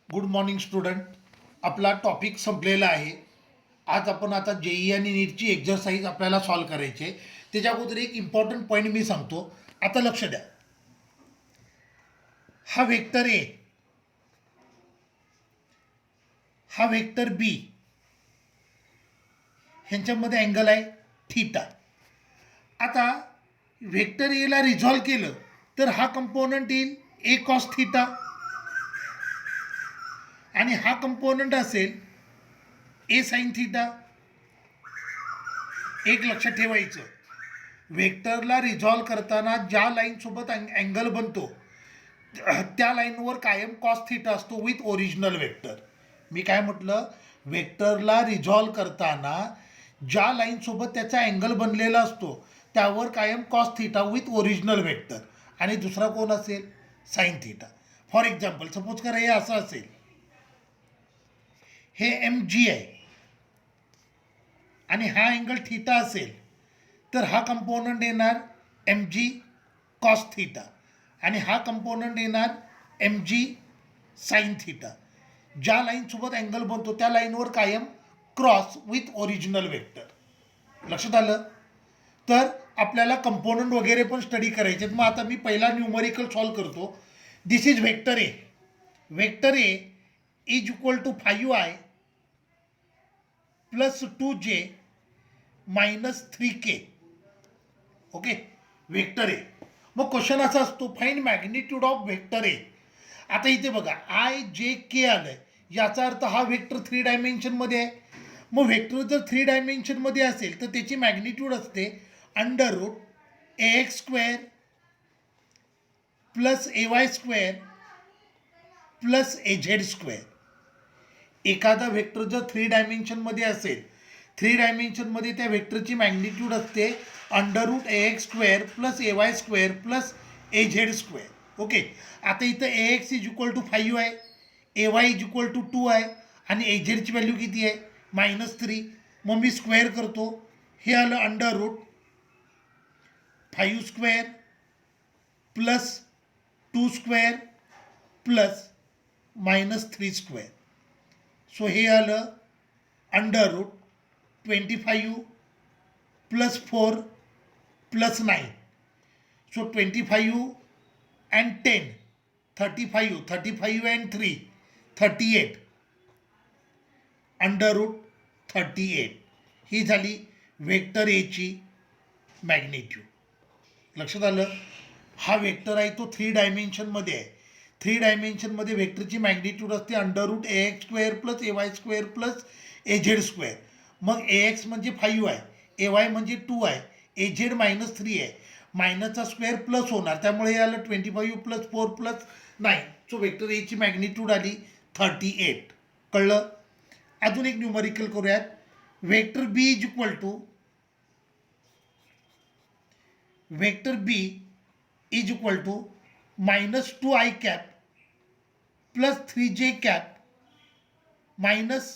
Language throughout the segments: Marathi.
Good morning student. आपला टॉपिक संपलेला आहे. आज आपण आता जेई आणि नीटची एक्झरसाइज आपल्याला सॉल्व करायची आहे. त्याच्या अगोदर एक इम्पॉर्टंट पॉईंट मी सांगतो. आता लक्ष द्या. हा वेक्टर ए, हा वेक्टर बी, ह्यांच्यामध्ये अँगल आहे थीटा. आता वेक्टर एला रिझॉल्व केलं तर हा कंपोनंट येईल ए कॉस थीटा आणि हा कंपोनंट असेल ए साइन थीटा. एक लक्षात ठेवायचं, वेक्टरला रिझॉल्व करताना ज्या लाईनसोबत अँगल बनतो त्या लाईनवर कायम कॉस थीटा असतो विथ ओरिजिनल वेक्टर. मी काय म्हटलं, वेक्टरला रिझॉल्व करताना ज्या लाईनसोबत त्याचा अँगल बनलेला असतो त्यावर कायम cos theta with original vector. आणि दुसरा कोण असेल? Sine theta. For example, suppose करा हे असं असेल, हे एम जी आहे आणि हा अँगल थीटा असेल तर हा कंपोनंट येणार एम जी कॉस थीटा आणि हा कंपोनंट येणार एम जी साइन थीटा. ज्या लाईनसोबत अँगल बनतो त्या लाईनवर कायम क्रॉस विथ ओरिजिनल वेक्टर. लक्षात आलं? तर आपल्याला कंपोनंट वगैरे पण स्टडी करायचे. मग आता मी पहिला न्यूमरिकल सॉल्व करतो. This is vector A. Vector A is equal to 5i plus 2j minus 3k. Okay, vector A. मग क्वेश्चन असा असतो, find magnitude of vector A. आता इथे बघा आय जे के आलंय, याचा अर्थ हा वेक्टर 3 डायमेन्शनमध्ये आहे. मग वेक्टर जर 3 डायमेन्शनमध्ये असेल तर त्याची मॅग्निट्यूड असते under root A X square plus A Y square plus A Z square. एखादा वेक्टर जर 3 डायमेन्शनमध्ये असेल, 3 डायमेन्शनमध्ये त्या वेक्टरची मॅग्निट्यूड असते under root A X square plus A Y square plus A Z square. Okay, आता इथं A X is equal to 5 आहे, A Y is equal to 2 आहे आणि ए झेडची व्हॅल्यू किती आहे? -3. मग मी स्क्वेअर करतो. हे आलं under root 5 square plus 2 square plus -3 square. So हे आलं under root 25 plus 4 plus 9. So 25 and 10, 35, 35 and 3, 38 under root 38. ही झाली वेक्टर एची मॅग्निट्यूड. लक्षात आलं? हा वेक्टर आहे तो 3 डायमेन्शनमध्ये आहे. 3 डायमेन्शनमध्ये वेक्टरची मॅग्निट्यूड असते under root A X square plus A Y square plus A Z square. मग ए एक्स म्हणजे 5 आहे, ए वाय म्हणजे 2 आहे, ए झेड -3 आहे. मायनसचा स्क्वेअर प्लस होणार, त्यामुळे हे आलं 25 प्लस 4 प्लस 9. सो वेक्टर एची मॅग्निट्यूड आली 38. कळलं? अजून एक न्यूमरिकल करूयात. Vector B is equal to -2i cap plus 3j cap minus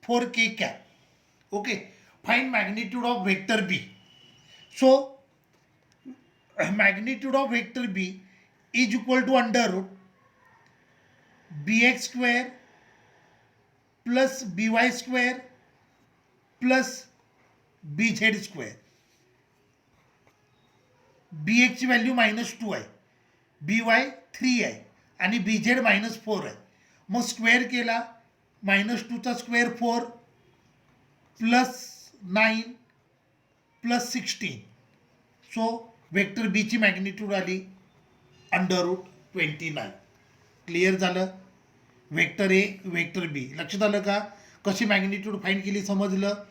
4k cap. Okay, find magnitude of vector B. So magnitude of vector B is equal to under root bx square plus by square plus bz square. bx ची व्हॅल्यू -2 आहे, by 3 आहे आणि bz -4 आहे. मग स्क्वेअर केला, -2चा square 4 plus 9 plus 16. So vector बीची मॅग्निट्यूड आली अंडर रूट 29. क्लिअर झालं? Vector A, vector B. लक्षात आलं का कशी मॅग्निट्यूड फाइंड केली? समजलं?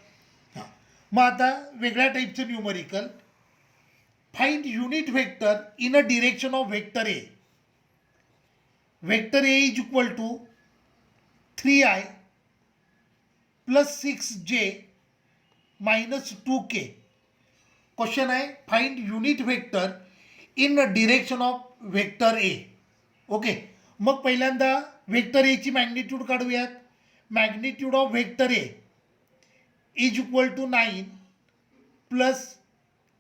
हां. मग आता वेगळ्या टाईपचं numerical. Find unit vector in a direction of vector A. Vector A is equal to 3i plus 6j minus 2k. Question आहे find unit vector in direction of vector A. Okay, मग पहिल्यांदा वेक्टर एची मॅग्निट्यूड काढूयात. Magnitude of vector A is equal to 9 plus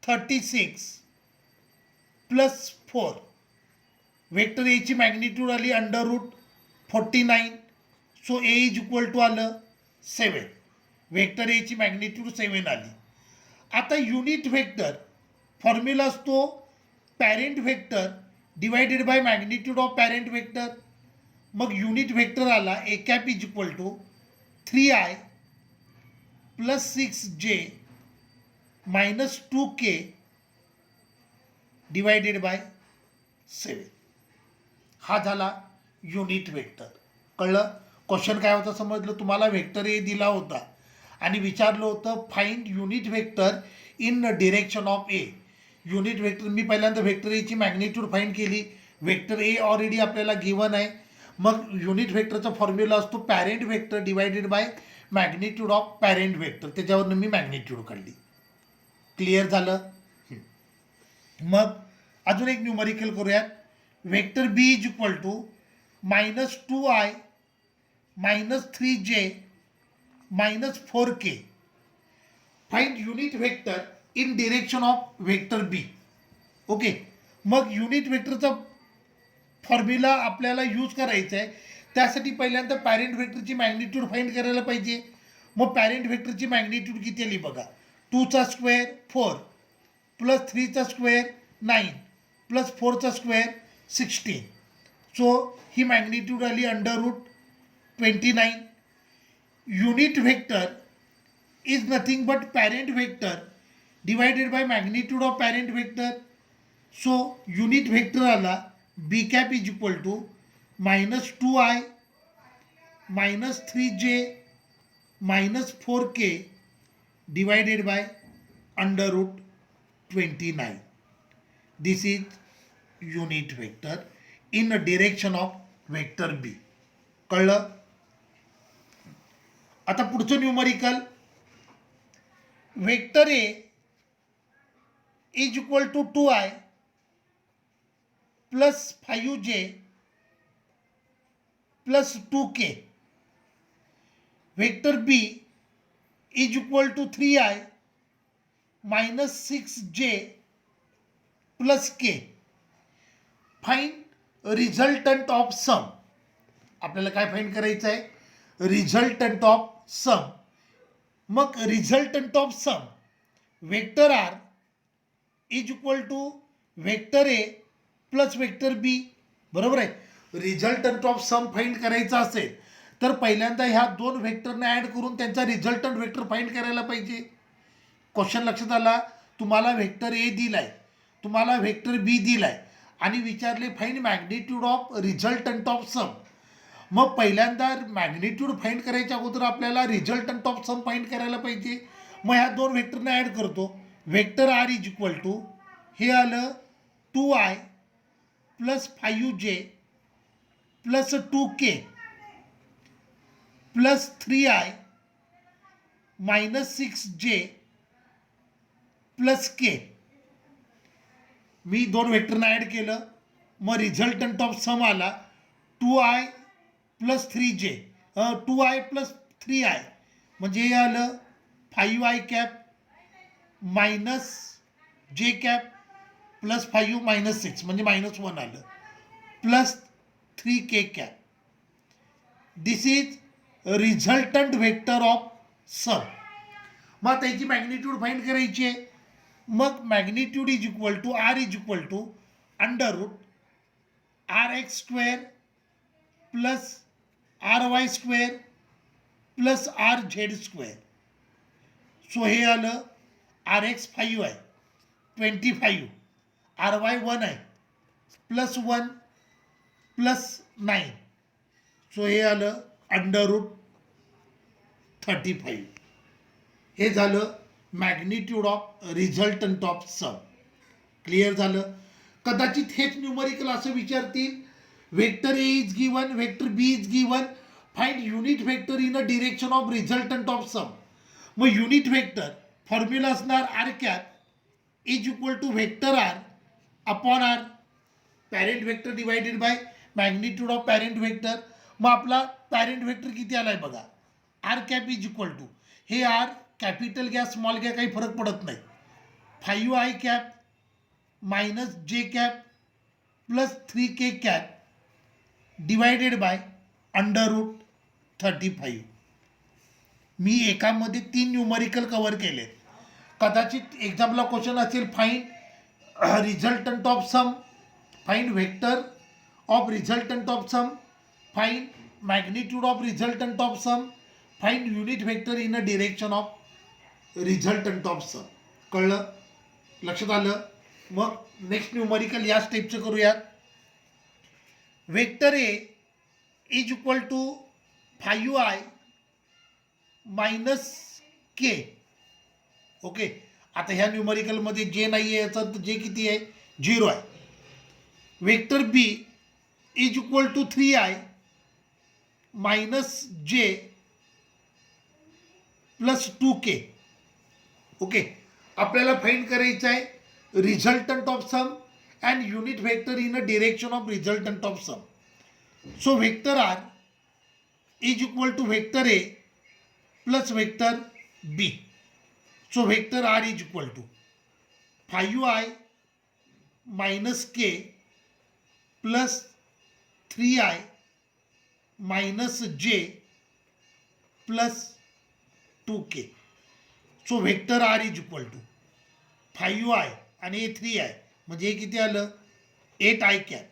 36 plus 4. Vector एची मॅग्निट्यूड आली under root 49. So A is equal to आलं 7. व्हेक्टर एची मॅग्निट्यूड 7 आली. आता युनिट व्हेक्टर फॉर्म्युला असतो parent vector divided by magnitude of parent vector. मग युनिट व्हेक्टर आला A cap is equal to 3i plus 6j minus 2k divided by 7. हा झाला युनिट व्हेक्टर. कळलं? क्वेश्चन काय होता समजलं तुम्हाला? व्हेक्टर ए दिला होता आणि विचारलं होतं find unit vector in direction of A. Unit vector मी पहिल्यांदा व्हेक्टर एची मॅग्निट्यूड फाइंड केली. व्हेक्टर ए ऑलरेडी आपल्याला गिवन आहे. मग युनिट व्हेक्टरचा फॉर्म्युला असतो parent vector divided by magnitude of parent vector. त्याच्यावरनं मी मॅग्निट्यूड काढली. क्लिअर झालं? मग अजून एक न्यूमरिकल करूयात. Vector B is equal to minus 2i minus 3j minus 4k. Find unit vector in direction of vector B. Okay. मग युनिट व्हेक्टरचा फॉर्म्युला आपल्याला यूज करायचा आहे. त्यासाठी पहिल्यांदा पॅरेंट व्हेक्टरची मॅग्निट्यूड फाइंड करायला पाहिजे. मग पॅरेंट व्हेक्टरची मॅग्निट्यूड किती आली बघा. 2चा स्क्वेअर 4 प्लस 3चा स्क्वेअर 9 प्लस 4चा स्क्वेअर 16. सो ही मॅग्निट्यूड आली under root 29. Unit vector is nothing but parent vector divided by magnitude of parent vector. So unit vector आला B cap is equal to minus 2i minus 3j minus 4k divided by under root 29. This is unit vector in direction of vector B. कळलं? आता पुढचं numerical. Vector A is equal to 2i plus 5j plus 2k. Vector B is equal to 3i minus 6j plus k. Find resultant of sum. आपल्याला काय फाइंड करायचं आहे? Resultant of sum. मग resultant of sum vector R is equal to vector A plus vector B. बरोबर आहे. रिझल्टंट ऑफ सम फाइंड करायचा असेल तर पहिल्यांदा ह्या दोन व्हेक्टरने ॲड करून त्यांचा रिझल्टंट व्हेक्टर फाइंड करायला पाहिजे. क्वेश्चन लक्षात आला? तुम्हाला व्हेक्टर ए दिलाय, तुम्हाला व्हेक्टर बी दिलाय आणि विचारले find magnitude of resultant of sum. मग पहिल्यांदा मॅग्निट्यूड फाइंड करायच्या अगोदर आपल्याला रिझल्टंट ऑफ सम फाइंड करायला पाहिजे. मग ह्या दोन व्हेक्टरने ॲड करतो. Vector R is equal to हे आलं 2i plus 5j plus 2k plus 3i minus 6j plus k. मी दोन व्हेक्टरना ॲड केलं. मग रिझल्टंट ऑफ सम आला 2i plus 3j 2i plus 3i म्हणजे हे आलं 5i कॅप मायनस जे कॅप प्लस 5 मायनस 6 म्हणजे मायनस 1 आलं plus 3k cap. This is resultant vector of sum. मग त्याची मॅग्निट्यूड फाइंड करायची आहे. मग magnitude is equal to R is equal to under root RX square plus RY square plus RZ square. So हे आलं RX 5 आहे 25, RY 1 आहे प्लस 1 प्लस 9. सो हे आलं अंडर रूट 35. हे झालं magnitude of resultant of sum. Clear झालं? कदाचित हेच न्यूमरिकल असं विचारतील vector A is given, vector B is given, find unit vector in a direction of resultant of sum. मग युनिट व्हेक्टर फॉर्म्युला असणार R cap is equal to vector R upon R. Parent vector divided by magnitude of parent vector. मग आपला पॅरेंट व्हेक्टर किती आलाय बघा. R cap is equal to हे आर कॅपिटल घ्या स्मॉल घ्या काही फरक पडत नाही. 5i कॅप मायनस जे cap plus 3k cap divided by √35. मी एकामध्ये 3 न्यूमरिकल कव्हर केले. कदाचित एक्झामला क्वेश्चन असेल find resultant of sum, find vector of resultant of sum, find magnitude of resultant of sum, find unit vector in a direction of resultant of sum. कळलं? लक्षात आलं? मग नेक्स्ट न्यूमरिकल या स्टेपचं करूयात. Vector A is equal to 5i minus K. Okay, आता ह्या न्यूमरिकलमध्ये जे नाही आहे याचा जे किती आहे 0 आहे. Vector B is equal to 3i minus j plus 2k. Okay, आपल्याला फाइंड करायचं आहे resultant of sum and unit vector in a direction of resultant of sum. So vector R is equal to vector A plus vector B. So vector R is equal to 5i minus k plus 3i minus j plus 2k. So vector R is equal to 5i आणि हे 3i म्हणजे हे किती आलं 8i कॅप.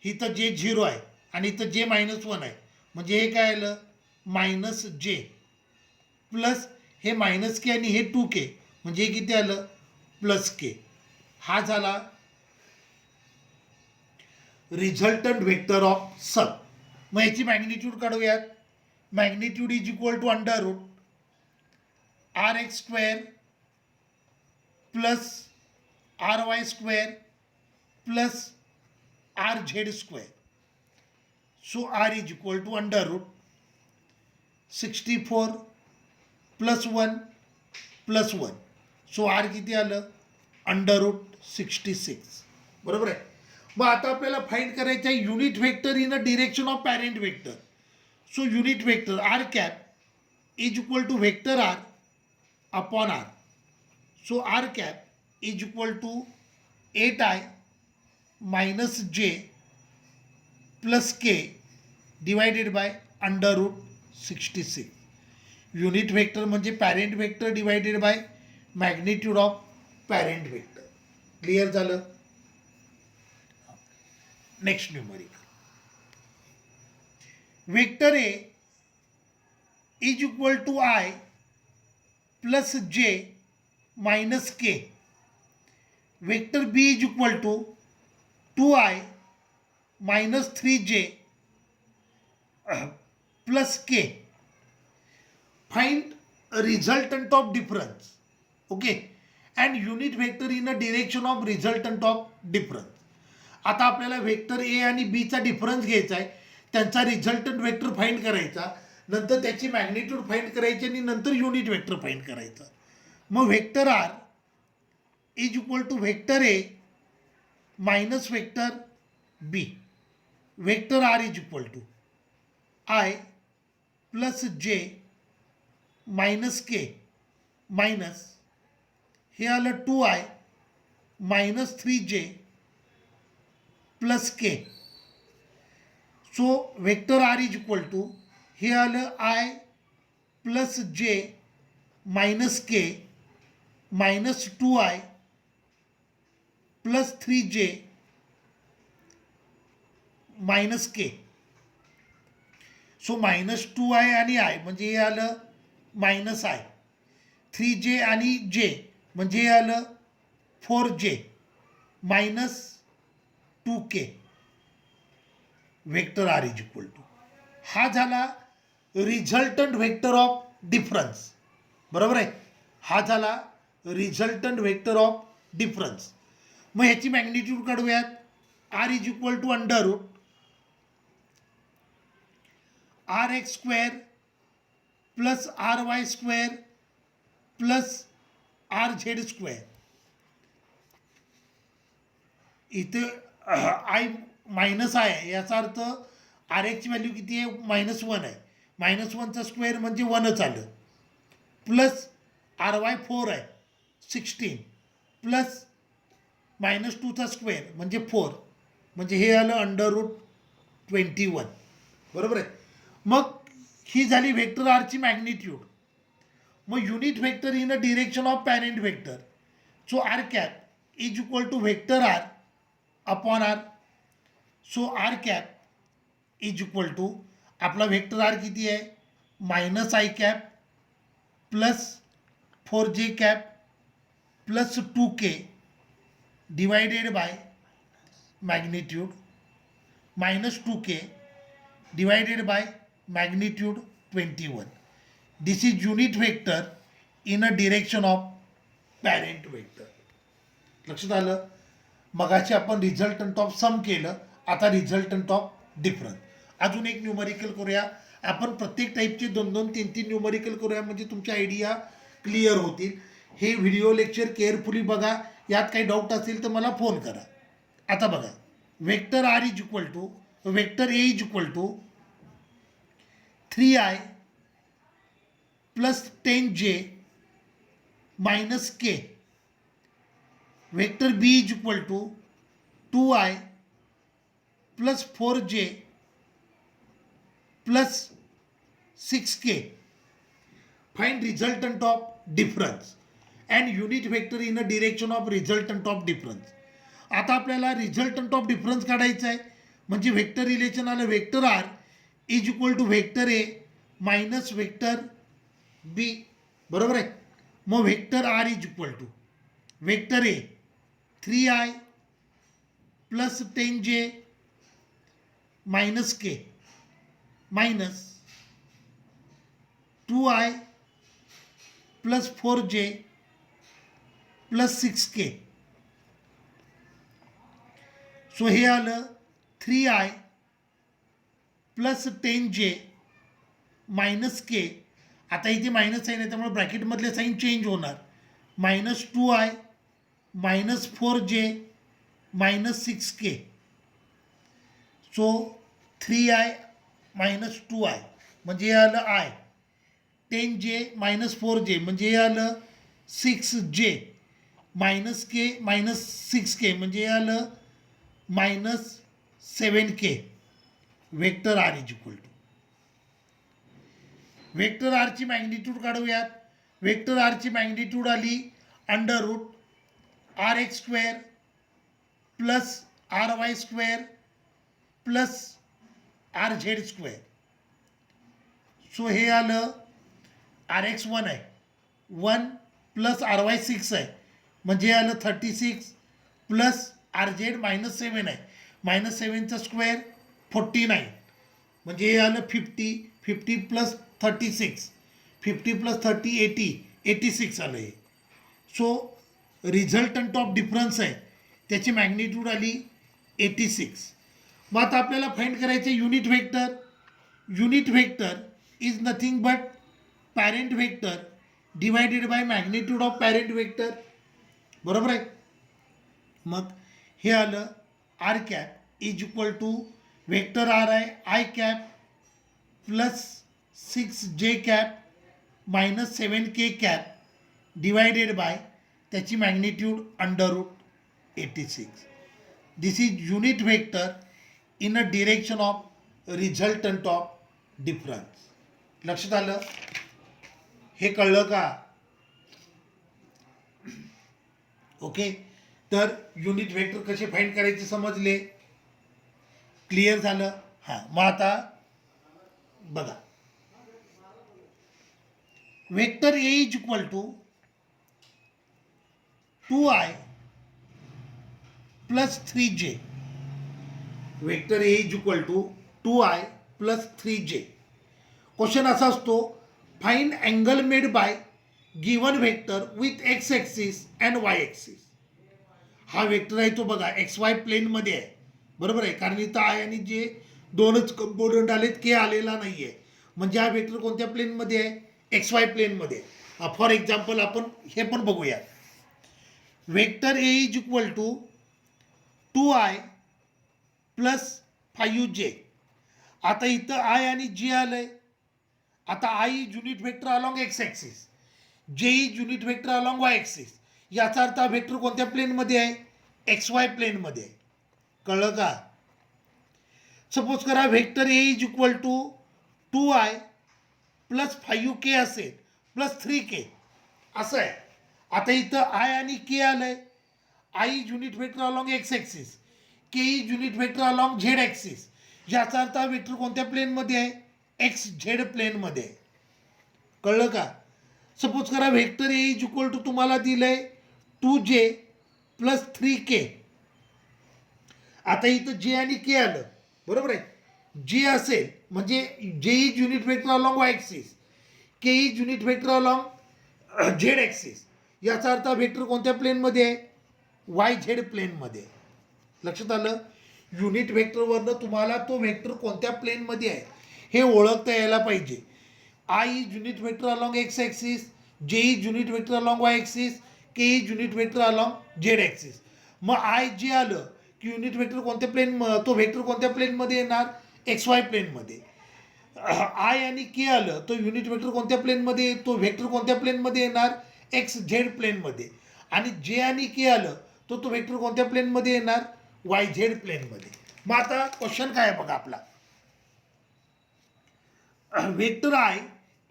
इथं जे 0 आहे आणि इथं जे -1 आहे म्हणजे हे काय आलं मायनस जे प्लस हे मायनस के आणि हे 2k म्हणजे हे किती आलं प्लस के. हा झाला रिझल्टंट व्हेक्टर ऑफ सम. मग याची मॅग्निट्यूड काढूयात. Magnitude is equal to √rx² plus ry² plus rz². So r is equal to √64 plus 1 plus 1. So r किती आलं √66. बरोबर आहे. मग आता आपल्याला फाइंड करायचं आहे unit vector in a direction of parent vector. So unit vector R cap is equal to vector R upon R. So R cap is equal to 8i minus j plus k divided by √66. Unit vector म्हणजे parent vector divided by magnitude of parent vector. Clear झालं? Next numerical. Vector A is equal to i plus जे minus k. Vector B is equal to 2i minus 3j plus k. Find resultant of difference. Okay, and unit vector in a direction of resultant of difference. आता आपल्याला व्हेक्टर ए आणि बीचा डिफरन्स घ्यायचा आहे, त्यांचा रिझल्टंट व्हेक्टर फाइंड करायचा, नंतर त्याची मॅग्निट्यूड फाइंड करायची आणि नंतर युनिट व्हेक्टर फाइंड करायचा. मग vector R is equal to vector A minus vector B. Vector R is equal to i plus जे मायनस के मायनस हे आलं 2i minus 3j plus K. So vector R is equal to हे आलं i प्लस जे minus K minus 2i plus 3j minus K. So minus 2i आणि i म्हणजे हे आलं मायनस i. 3j आणि j म्हणजे हे आलं 4j minus 2k. Vector R is equal to हा झाला रिझल्टंट व्हेक्टर ऑफ डिफरन्स. बरोबर आहे. हा झाला रिझल्टंट व्हेक्टर ऑफ डिफरन्स. मग ह्याची मॅग्निट्यूड काढूयात. R is equal to √rx² plus ry² plus rz². इथे i मायनस आहे याचा अर्थ आर एक्सची व्हॅल्यू किती आहे -1 आहे. -1चा स्क्वेअर म्हणजे 1च आलं. प्लस ry 4 आहे 16 प्लस -2चा स्क्वेअर म्हणजे 4 म्हणजे हे आलं √21. बरोबर आहे. मग ही झाली व्हेक्टर आरची मॅग्निट्यूड. मग unit vector in a direction of parent vector. So R cap is equal to vector R upon R. So R cap is equal to आपला व्हेक्टर आर किती आहे, minus I cap plus 4j cap plus 2k divided by magnitude minus 2k divided by magnitude 21. This is unit vector in a direction of parent vector. लक्षात आलं. मगाशी आपण रिझल्टंट ऑफ सम केलं, आता रिझल्टंट ऑफ डिफरन्स. अजून एक न्यूमरिकल करूया आपण. प्रत्येक टाईपचे 2-2, 3-3 न्यूमरिकल करूया म्हणजे तुमच्या आयडिया क्लिअर होतील. हे व्हिडिओ लेक्चर केअरफुली बघा. यात काही डाऊट असेल तर मला फोन करा. आता बघा, vector R is equal to vector A is equal to 3i plus 10j minus k. Vector B is equal to 2i plus 4j plus 6k. Find resultant of difference and unit vector in a direction of resultant of difference. आता आपल्याला रिझल्टंट ऑफ डिफरन्स काढायचं आहे. म्हणजे व्हेक्टर रिलेशन आलं vector R is equal to vector A minus vector B. बरोबर आहे. मग vector R is equal to vector A 3i plus 10j minus K minus 2i plus 4j plus 6k. So हे आलं 3i प्लस 10j मायनस के. आता इथे मायनस आहे ना, त्यामुळे ब्रॅकेटमधले साईन चेंज होणार. Minus 2i minus 4j minus 6k. So 3i minus 2i म्हणजे हे आलं आय. 10j मायनस 4j म्हणजे हे आलं 6j minus K minus 6k म्हणजे हे आलं minus 7k. Vector R is equal to vector आरची मॅग्निट्यूड काढूयात. वेक्टर आरची मॅग्निट्यूड आली under root RX² plus RY² plus RZ². So हे आलं RX1 आहे 1 प्लस RY6 आहे म्हणजे आलं 36 प्लस RZ मायनस 7 आहे. मायनस 7चा स्क्वेअर 49 म्हणजे हे आलं 50 प्लस 36 50 प्लस 30 86 आलं हे. सो रिझल्टंट ऑफ डिफरन्स आहे त्याची मॅग्निट्यूड आली 86. मग आता आपल्याला फाइंड करायचं unit vector. Unit vector is nothing but parent vector divided by magnitude of parent vector. बरोबर आहे. मग हे आलं R cap is equal to vector R आहे i cap plus 6j cap minus 7k cap divided by त्याची magnitude under root 86. This is unit vector in a direction of resultant of difference. लक्षात आलं. हे कळलं का. ओके. तर युनिट व्हेक्टर कसे फाइंड करायचे समजले, क्लिअर झालं. हां, मग आता बघा vector A is equal to 2i plus 3j. Vector A is equal to 2i plus 3j. Question असा असतो find angle made by given vector with X axis and Y axis. हा वेक्टर आहे तो बघा XY प्लेनमध्ये आहे. बरोबर आहे. कारण इथं आय आणि जे दोनच कंपोनंट आलेत के आलेला नाही आहे. म्हणजे हा वेक्टर कोणत्या प्लेनमध्ये आहे, XY प्लेनमध्ये. फॉर एक्झाम्पल आपण हे पण बघूया. Vector A is equal to 2i plus 5j. आता इथं आय आणि जे आलंय. आता i is unit vector along X axis, j is unit vector along Y axis. याचा अर्थ हा वेक्टर कोणत्या प्लेनमध्ये आहे, XY प्लेनमध्ये आहे. कळलं का. सपोज करा vector A is equal to 2i प्लस 5k असेल प्लस 3k असं आहे. आता इथं आय आणि के आलंय. I is unit vector along X axis, k is unit vector along Z axis. याचा अर्थ हा व्हेक्टर कोणत्या प्लेनमध्ये आहे? एक्स झेड प्लेनमध्ये आहे. कळलं का? सपोज करा vector A is equal to तुम्हाला दिलंय 2j प्लस 3k. आता इथं जे आणि के आलं बरोबर आहे. जे असेल म्हणजे जे is unit vector along Y axis, k is unit vector along Z axis. याचा अर्थ व्हेक्टर कोणत्या प्लेनमध्ये आहे? वाय झेड प्लेनमध्ये. लक्षात आलं? युनिट व्हेक्टरवरनं तुम्हाला तो व्हेक्टर कोणत्या प्लेनमध्ये आहे हे ओळखता यायला पाहिजे. I is unit vector along X axis, j is unit vector along Y axis, k is unit vector along Z axis. मग आय जे आलं की युनिट व्हेक्टर कोणत्या प्लेन, तो व्हेक्टर कोणत्या प्लेनमध्ये येणार? एक्स वाय प्लेनमध्ये. आय आणि के आलं तो युनिट व्हेक्टर कोणत्या प्लेनमध्ये, तो व्हेक्टर कोणत्या प्लेनमध्ये येणार? एक्स झेड प्लेनमध्ये. आणि जे आणि के आलं तो व्हेक्टर कोणत्या प्लेनमध्ये येणार? वाय झेड प्लेनमध्ये. मग आता क्वेश्चन काय आहे बघा आपला. Vector i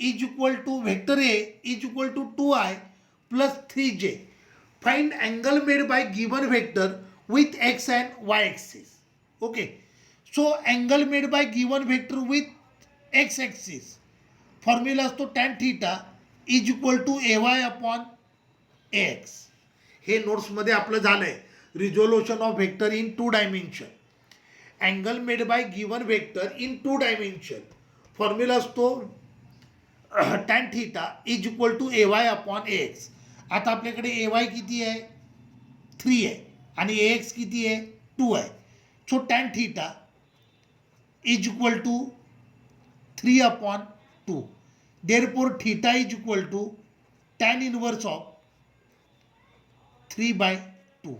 is equal to vector A is equal to 2i plus 3j. Find angle made by given vector with X and Y axis. Okay. So angle made by given vector with X axis formula असतो tan theta is equal to AY upon AX. हे नोट्समध्ये आपलं झालं आहे. Resolution of vector in 2 dimension. Angle made by given vector in 2 dimension formula असतो tan theta is equal to AY upon AX. आता आपल्याकडे AY किती आहे? 3 आहे आणि AX किती आहे? 2 आहे. So tan theta is equal to 3 upon 2. Therefore theta is equal to tan inverse of 3/2.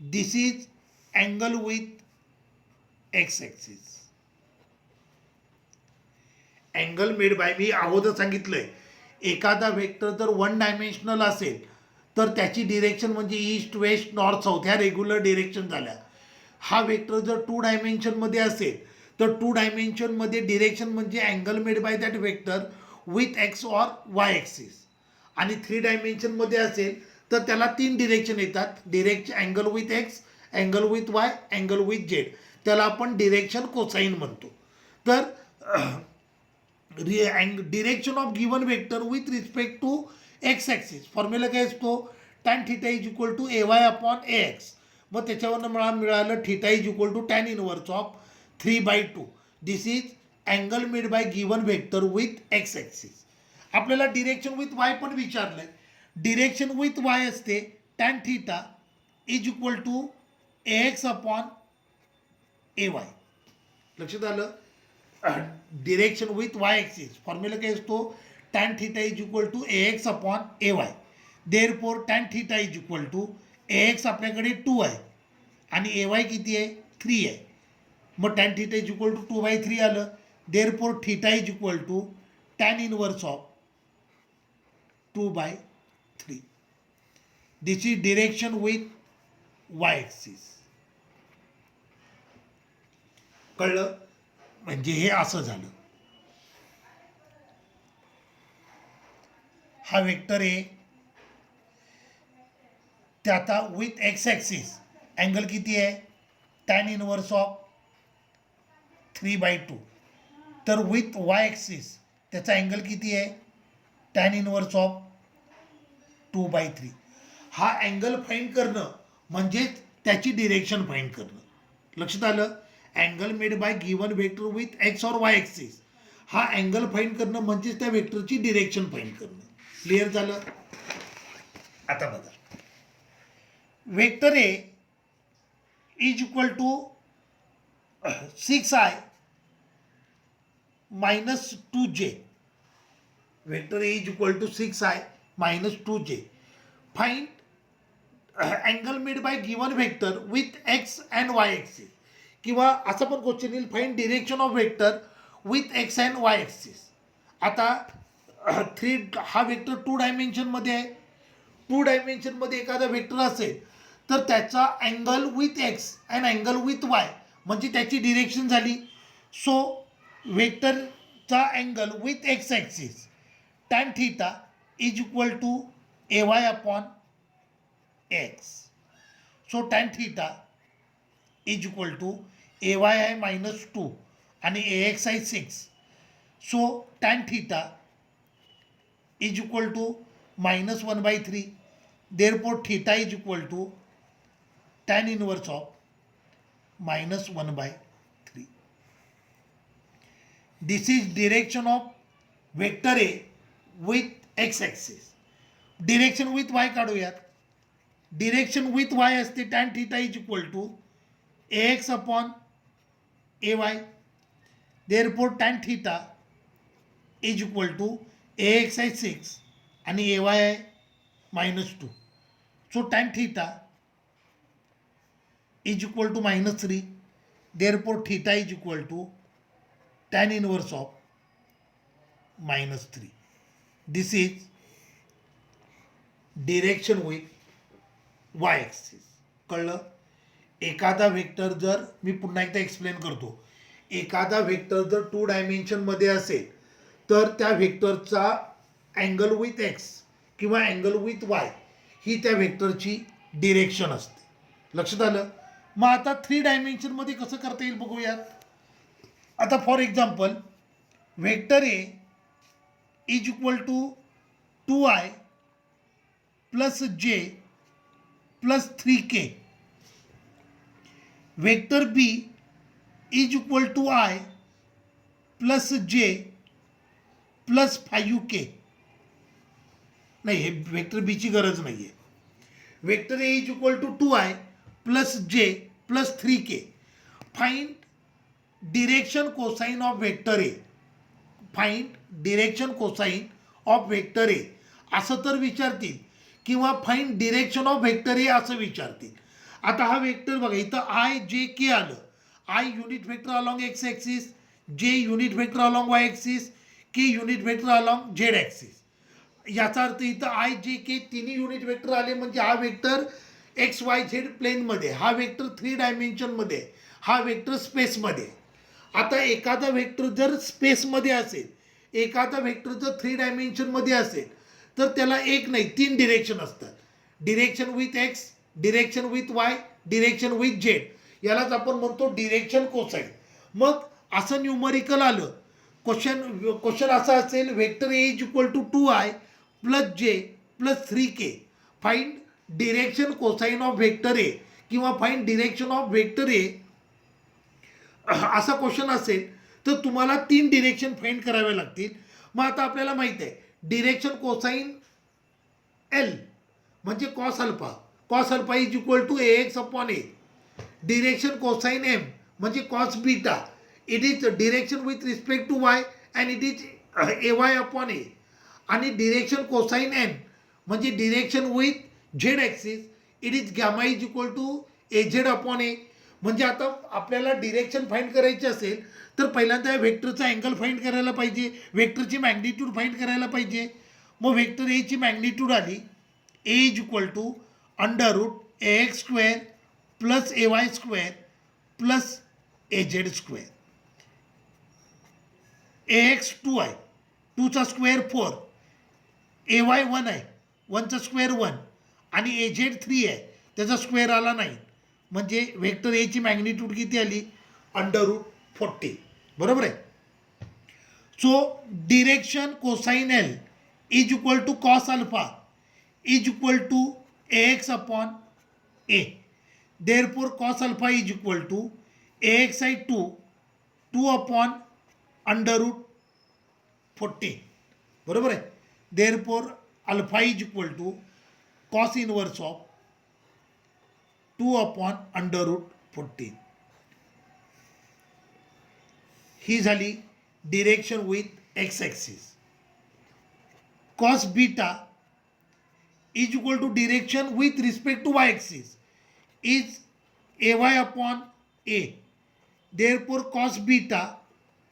This is angle with X axis. Angle made by, मी अगोदर सांगितलंय एखादा व्हेक्टर जर 1 डायमेन्शनल असेल तर त्याची डिरेक्शन म्हणजे ईस्ट वेस्ट नॉर्थ साऊथ ह्या रेग्युलर डिरेक्शन झाल्या. हा व्हेक्टर जर 2 डायमेन्शनमध्ये असेल तर 2 डायमेन्शनमध्ये डिरेक्शन म्हणजे angle made by that vector with X or Y axis. आणि 3 डायमेन्शनमध्ये असेल तर त्याला 3 डिरेक्शन येतात. Direction angle with X, angle with Y, angle with Z. त्याला आपण डिरेक्शन कोसाईन म्हणतो. तर direction of given vector with respect to X axis formula काय असतो? Tan theta is equal to AY upon AX. मग त्याच्यावरनं मला मिळालं theta is equal to tan inverse of 3/2. This is angle made by given vector with X axis. आपल्याला डिरेक्शन विथ वाय पण विचारलंय. डिरेक्शन विथ वाय असते tan theta is equal to AX upon AY. लक्षात आलं? Direction with Y axis formula काय असतो? Tan theta is equal to AX upon AY. Therefore tan theta is equal to AX आपल्याकडे 2 आहे आणि AY किती आहे? 3 आहे. मग tan theta is equal to 2/3 आलं. Therefore theta is equal to tan inverse of 2/3. This is direction with Y axis. कळलं? म्हणजे हे असं झालं. हा व्हेक्टर आहे ते आता विथ एक्स ॲक्सिस अँगल किती आहे? Tan inverse of 3/2. तर विथ वाय ॲक्सिस त्याचा अँगल किती आहे? Tan inverse of 2/3. हा अँगल फाईंड करणं म्हणजेच त्याची डिरेक्शन फाईंड करणं. लक्षात आलं? Angle made by given vector with X और वाय ॲक्सिस. हा अँगल फाईंड करणं म्हणजेच त्या व्हेक्टरची डिरेक्शन फाईंड करणं. क्लिअर झालं? आता बघा, vector A is equal to 6i minus 2j. Vector A is equal to 6i minus 2j. Find angle made by given vector with X and Y axis. किंवा असं पण क्वेश्चन येईल, find direction of vector with X and Y axis. आता हा व्हेक्टर 2 डायमेन्शनमध्ये आहे. 2 डायमेन्शनमध्ये एखादा व्हेक्टर असेल तर त्याचा angle with X and angle with Y म्हणजे त्याची डिरेक्शन झाली. सो वेक्टरचा angle with X axis tan theta is equal to A Y upon X. So tan theta is equal to A Y आहे -2 आणि ए एक्स आहे 6. So tan theta is equal to -1/3. Therefore theta is equal to tan inverse of -1/3. This is direction of vector A with X axis. Direction with Y काढूयात. डिरेक्शन विथ वाय असते tan theta is equal to A X upon A Y. Therefore tan theta is equal to A X आहे 6 आणि ए वाय आहे -2. So tan theta is equal to -3. Therefore theta is equal to tan inverse of -3. This is direction with Y axis. कळलं. एखादा वेक्टर जर मी पुन्हा एकदा एक्सप्लेन करतो. एखादा वेक्टर जर 2 डायमेन्शनमध्ये असेल तर त्या वेक्टरचा अँगल विथ एक्स किंवा अँगल विथ वाय ही त्या वेक्टरची डिरेक्शन असते. लक्षात आलं. मग आता 3 डायमेन्शनमध्ये कसं करता येईल बघूयात. आता for example vector A is equal to 2i plus j plus 3k. Vector B is equal to i plus j plus 5k. नाही, हे वेक्टर बीची गरज नाही आहे. Vector A is equal to 2i plus j plus 3k. Find direction cosine of vector A. Find direction cosine of vector A असं तर विचारतील किंवा find direction of vector A असं विचारतील. आता हा वेक्टर बघा, इथं आय जे के आलं. I unit vector along X axis, j unit vector along Y axis, k unit vector along Z axis. याचा अर्थ इथं आय जे के तिन्ही युनिट वेक्टर आले म्हणजे हा वेक्टर एक्स वाय झेड प्लेनमध्ये, हा वेक्टर 3 डायमेन्शनमध्ये, हा वेक्टर स्पेसमध्ये. आता एखादा वेक्टर जर स्पेसमध्ये असेल, एखादा वेक्टर जर 3 डायमेन्शनमध्ये असेल तर त्याला एक नाही 3 डिरेक्शन असतात. Direction with x, direction with Y, direction with Z. यालाच आपण म्हणतो डिरेक्शन कोसाइन. मग असं न्यूमरिकल आलं, क्वेश्चन असा असेल vector A is equal to 2i plus j plus 3k. Find direction cosine of vector A किंवा find direction of vector A असा क्वेश्चन असेल तर तुम्हाला 3 डिरेक्शन फाइंड करावे लागतील. मग आता आपल्याला माहिती आहे डिरेक्शन कोसाइन एल म्हणजे cos alpha. Cos alpha is equal to A X upon A. Direction cosine M म्हणजे cos beta. It is direction with respect to Y and it is A Y upon A. आणि डिरेक्शन कोसाइन एन म्हणजे direction with Z axis. It is gamma is equal to A Z upon A. म्हणजे आता आपल्याला डिरेक्शन फाइंड करायची असेल तर पहिल्यांदा वेक्टरचा अँगल फाइंड करायला पाहिजे, वेक्टरची मॅग्निट्यूड फाइंड करायला पाहिजे. मग वेक्टर एची मॅग्निट्यूड आली A is equal to √ A X square plus A Y square plus A Z square. A X 2 आहे, 2चा स्क्वेअर 4, ए वाय 1 आहे, 1चा स्क्वेअर 1 आणि ए झेड 3 आहे, त्याचा स्क्वेअर आला नाही. म्हणजे वेक्टर एची मॅग्निट्यूड किती आली √40. बरोबर आहे. So direction cosine L is equal to cos alpha is equal to A X upon A. Therefore cos alpha is equal to A X आहे 2 अपॉन √40. बरोबर आहे. Therefore alpha is equal to cos inverse of 2 upon √40. ही झाली direction with X axis. Cos beta is equal to direction with respect to Y axis is A Y upon A. Therefore cos beta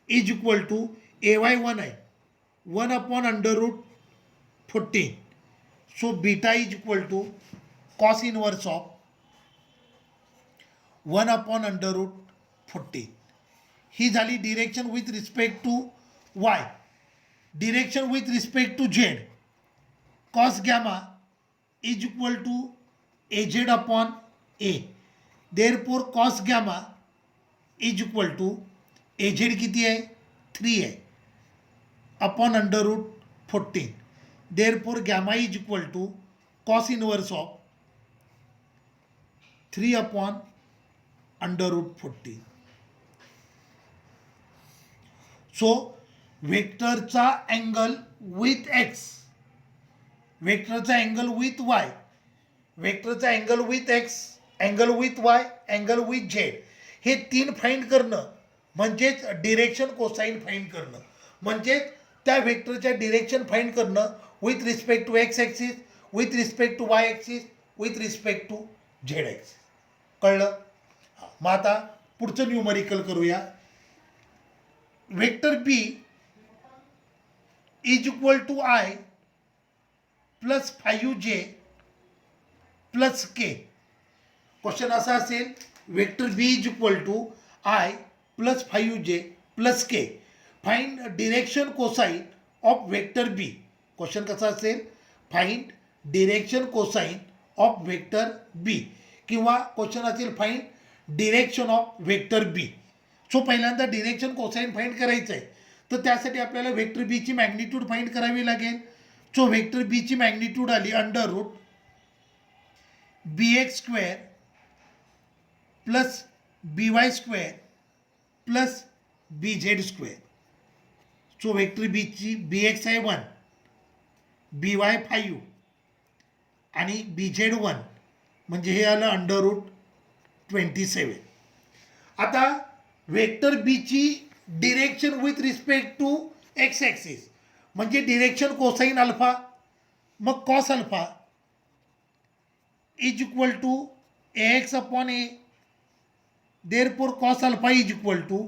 is equal to A Y 1 आहे, 1 upon √40. So beta is equal to cos inverse of 1 upon 14. ही झाली direction with respect to Y. Direction with respect to Z, cos gamma is equal to A Z upon A. Therefore cos gamma is equal to A Z किती आहे 3 आहे upon under root 14. Therefore gamma is equal to cos inverse of 3 upon under root 14. So वेक्टरचा अँगल विथ एक्स, वेक्टरचा अँगल विथ वाय, वेक्टरचा angle with X, angle with Y, angle with Z, हे 3 फाइंड करणं म्हणजेच डिरेक्शन कोसाइन फाइंड करणं, म्हणजेच त्या वेक्टरच्या डिरेक्शन फाइंड करणं with respect to X axis, with respect to Y axis, with respect to Z axis. कळलं? मग आता पुढचं न्यूमरिकल करूया. Vector B is equal to i plus 5j plus k. Question असा असेल, vector B is equal to i plus 5j plus k. Find direction cosine of vector B. Question कसा असेल, find direction cosine of vector B, किंवा क्वेश्चन असेल find direction of vector B. So पहिल्यांदा डिरेक्शन कोसाइन फाइंड करायचं आहे, तर त्यासाठी आपल्याला वेक्टर बीची मॅग्निट्यूड फाइंड करावी लागेल. सो वेक्टर बीची मॅग्निट्यूड आली under root bx square plus by square plus bz square. So vector बीची bx आहे 1, by 5 आणि bz 1, म्हणजे हे आलं अंडर रूट 27. आता वेक्टर बीची direction with respect to X axis म्हणजे डिरेक्शन कोसाइन अल्फा, मग cos alpha is equal to ax upon A. Therefore cos alpha is equal to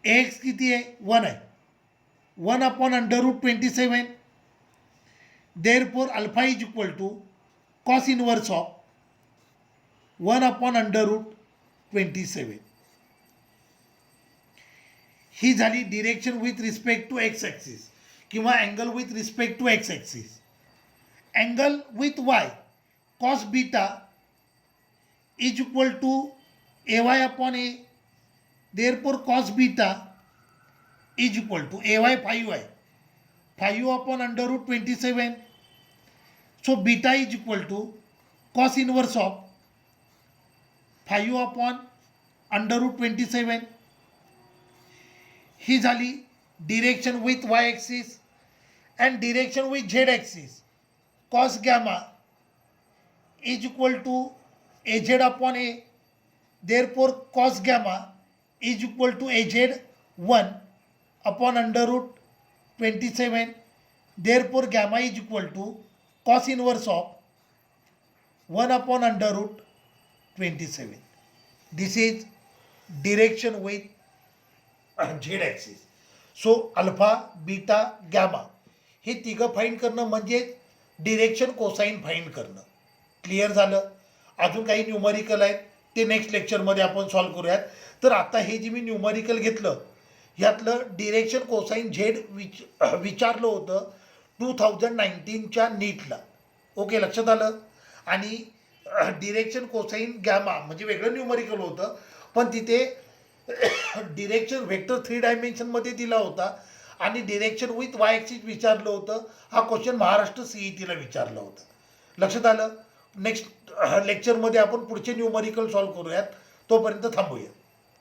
ax किती आहे 1 आहे, 1 upon under root 27. Therefore alpha is equal to cos inverse of 1 upon under root 27. ही झाली direction with respect to X axis किंवा angle with respect to X axis. Angle with Y, cos beta is equal to ay upon A. Therefore cos beta is equal to ay 5 आहे, 5 upon under root 27. So beta is equal to cos inverse of 5 upon under root 27. ही झाली direction with Y axis. And direction with Z axis, cos gamma is equal to A Z upon A. Therefore cos gamma is equal to A z 1 upon under root 27. Therefore gamma is equal to cos inverse of 1 upon under root 27. This is direction with Z axis. So alpha, beta, gamma हे तिघं फाइंड करणं म्हणजे डिरेक्शन कोसाइन फाइंड करणं. क्लिअर झालं? अजून काही न्यूमरिकल आहेत ते नेक्स्ट लेक्चरमध्ये आपण सॉल्व करूयात. तर आता हे जे मी न्यूमरिकल घेतलं ह्यातलं डिरेक्शन कोसाइन झेड विचारलं होतं 2019च्या नीटला. ओके, लक्षात आलं? आणि डिरेक्शन कोसाइन गॅमा म्हणजे वेगळं न्यूमरिकल होतं, पण तिथे डिरेक्शन वेक्टर 3 डायमेन्शनमध्ये दिला होता आणि डिरेक्शन विथ वाय ॲक्सिस विचारलं होतं. हा क्वेश्चन महाराष्ट्र CETला विचारला होता. लक्षात आलं? नेक्स्ट लेक्चरमध्ये आपण पुढचे न्यूमरिकल सॉल्व करूयात. तोपर्यंत थांबूया.